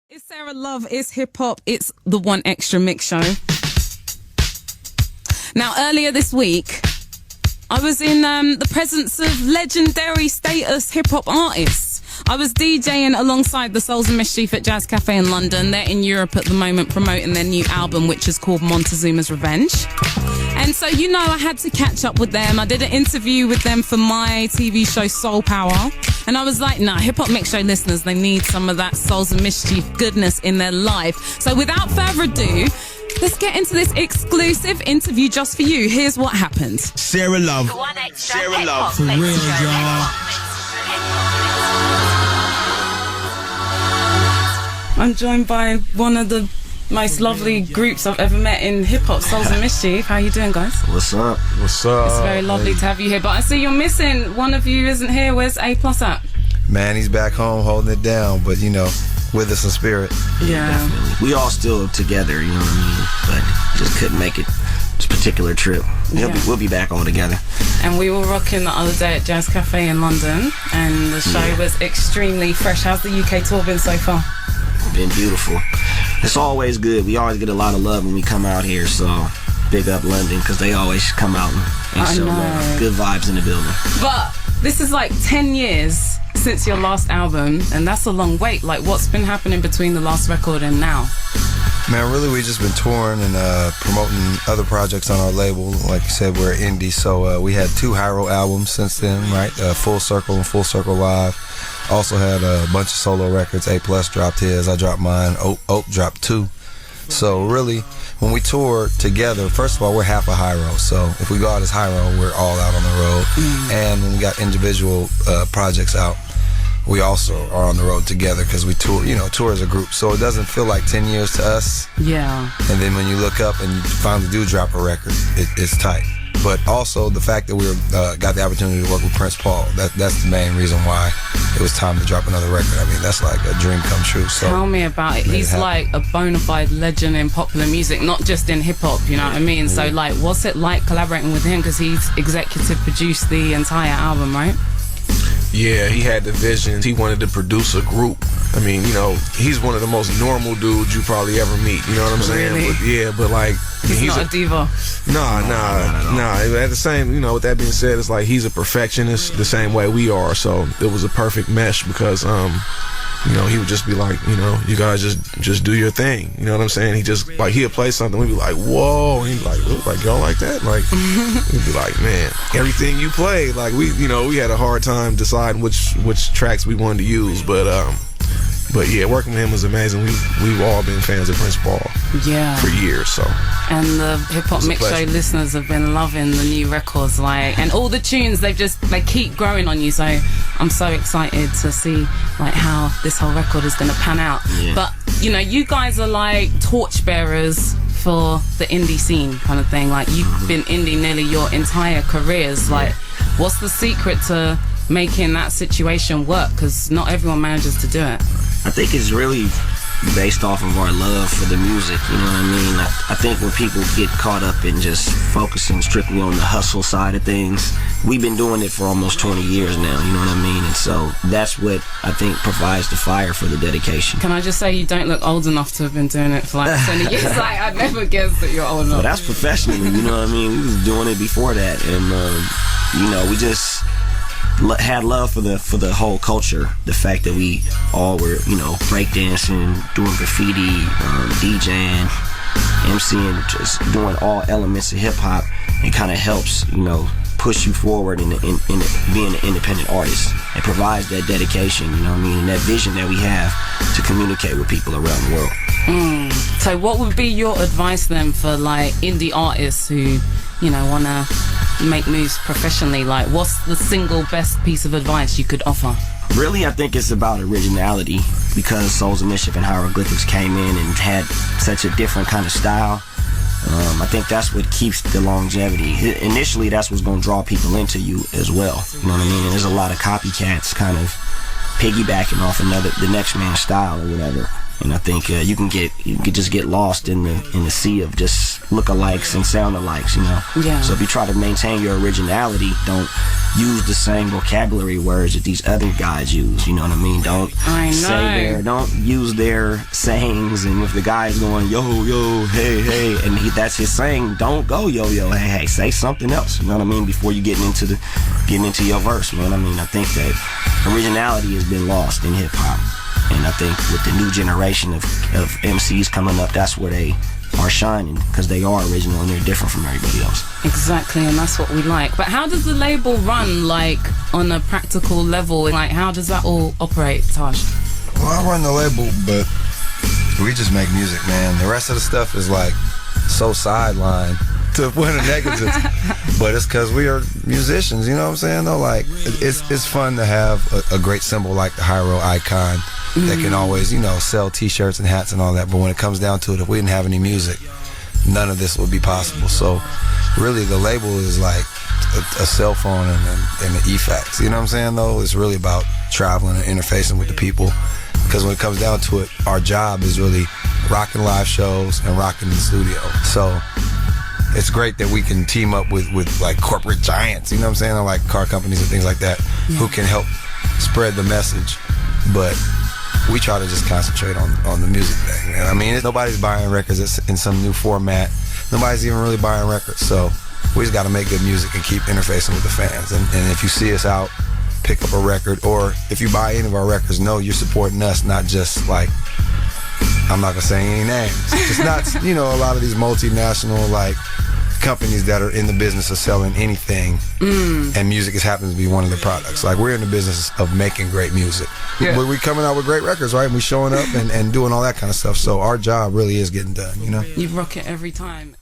It's Sarah Love, it's hip hop, it's the One Extra Mix show. Now, earlier this week, I was in the presence of legendary status hip hop artists. I was DJing alongside the Souls and Mischief at Jazz Cafe in London. They're in Europe at the moment promoting their new album, which is called Montezuma's Revenge. And so, you know, I had to catch up with them. I did an interview with them for my TV show Soul Power. And I was like, nah, Hip Hop Mix Show listeners, they need some of that Souls and Mischief goodness in their life. So without further ado, let's get into this exclusive interview just for you. Here's what happened. Sarah Love. Sarah Love. For real, y'all. I'm joined by one of the most lovely groups I've ever met in hip-hop, Souls and Mischief. How you doing, guys? What's up? What's up? It's very lovely to have you here. But I see you're missing. One of you isn't here. Where's A+ at? Man, he's back home holding it down, but you know, with us in spirit. Yeah. Definitely. We all still together, you know what I mean? But just couldn't make it this particular trip. We'll be back all together. And we were rocking the other day at Jazz Cafe in London, and the show was extremely fresh. How's the UK tour been so far? Been beautiful. It's always good. We always get a lot of love when we come out here, so big up London, because they always come out and show love. Good vibes in the building. But this is like 10 years since your last album, and that's a long wait. Like, what's been happening between the last record and now? Man, really, we just been touring and promoting other projects on our label. Like you said, we're indie, so we had 2 Hyro albums since then, right? Full Circle and Full Circle Live. Also had a bunch of solo records. A+ dropped his, I dropped mine, Oak dropped 2. So really, when we tour together, first of all, we're half a Hyro. So if we go out as Hyro, we're all out on the road. And when we got individual projects out, we also are on the road together because we tour as a group. So it doesn't feel like 10 years to us. Yeah. And then when you look up and you finally do drop a record, it's tight. But also the fact that we got the opportunity to work with Prince Paul, that's the main reason why it was time to drop another record. I mean, that's like a dream come true. So tell me about it. He's like a bona fide legend in popular music, not just in hip-hop, you know what I mean? So like, what's it like collaborating with him? Because he's executive produced the entire album, right? Yeah, he had the vision. He wanted to produce a group. I mean, you know, he's one of the most normal dudes you probably ever meet. You know what I'm saying? Really? But like, he's not a diva. Nah. At the same, you know, with that being said, it's like he's a perfectionist the same way we are. So it was a perfect mesh because, you know, he would just be like, you know, you guys just do your thing. You know what I'm saying? He just, like, he'll play something, we'd be like, whoa. And he'd be like, y'all like that? Like, we'd be like, man, everything you play. Like, we had a hard time deciding which tracks we wanted to use. But yeah, working with him was amazing. We've all been fans of Prince Paul for years. So. And the Hip Hop Mix Show listeners have been loving the new records, like, and all the tunes. They keep growing on you. So I'm so excited to see like how this whole record is going to pan out. Yeah. But you know, you guys are like torchbearers for the indie scene, kind of thing. Like, you've been indie nearly your entire careers. Like, what's the secret to making that situation work? Because not everyone manages to do it. I think it's really based off of our love for the music, you know what I mean? I think when people get caught up in just focusing strictly on the hustle side of things, we've been doing it for almost 20 years now, you know what I mean? And so that's what I think provides the fire for the dedication. Can I just say, you don't look old enough to have been doing it for like 20 years. Like, I'd never guessed that you're old enough. Well, that's professionally, you know what I mean? We was doing it before that, and you know, we just had love for the whole culture. The fact that we all were, you know, breakdancing, doing graffiti, DJing, MCing, just doing all elements of hip hop, it kind of helps, you know, push you forward in being an independent artist. It provides that dedication, you know what I mean, and that vision that we have to communicate with people around the world. So what would be your advice then for like indie artists who, you know, want to make moves professionally? Like, what's the single best piece of advice you could offer? Really, I think it's about originality, because Souls and Mischief and Hieroglyphics came in and had such a different kind of style. I think that's what keeps the longevity. Initially, that's what's going to draw people into you as well. You know what I mean? And there's a lot of copycats kind of piggybacking off the next man's style or whatever. And I think you can just get lost in the sea of just lookalikes and sound-alikes, you know. Yeah. So if you try to maintain your originality, don't use the same vocabulary words that these other guys use. You know what I mean? Don't don't use their sayings. And if the guy is going yo yo hey hey, and that's his saying, don't go yo yo hey hey. Say something else. You know what I mean? Before you getting into your verse, man. I mean, I think that originality has been lost in hip hop, and I think with the new generation of MCs coming up, that's where they are shining, because they are original and they're different from everybody else. Exactly, and that's what we like. But how does the label run, like, on a practical level? Like, how does that all operate, Taj? Well, I run the label, but we just make music, man. The rest of the stuff is like so sidelined to point of negatives. But it's because we are musicians, you know what I'm saying? Though, like, it's fun to have a great symbol like the Hyro icon that can always, you know, sell T-shirts and hats and all that. But when it comes down to it, if we didn't have any music, none of this would be possible. So really the label is like a cell phone and the e-fax. You know what I'm saying, though? It's really about traveling and interfacing with the people. Because when it comes down to it, our job is really rocking live shows and rocking the studio. So it's great that we can team up with like corporate giants, you know what I'm saying, or like car companies and things like that, who can help spread the message. But we try to just concentrate on the music thing, man. I mean, nobody's buying records in some new format. Nobody's even really buying records. So we just got to make good music and keep interfacing with the fans. And if you see us out, pick up a record, or if you buy any of our records, know you're supporting us, not just like, I'm not gonna say any names. It's not, you know, a lot of these multinational like companies that are in the business of selling anything, and music just happens to be one of the products. Like, we're in the business of making great music. Yeah. We're coming out with great records, right? And we showing up and doing all that kind of stuff. So our job really is getting done, you know? You rock it every time.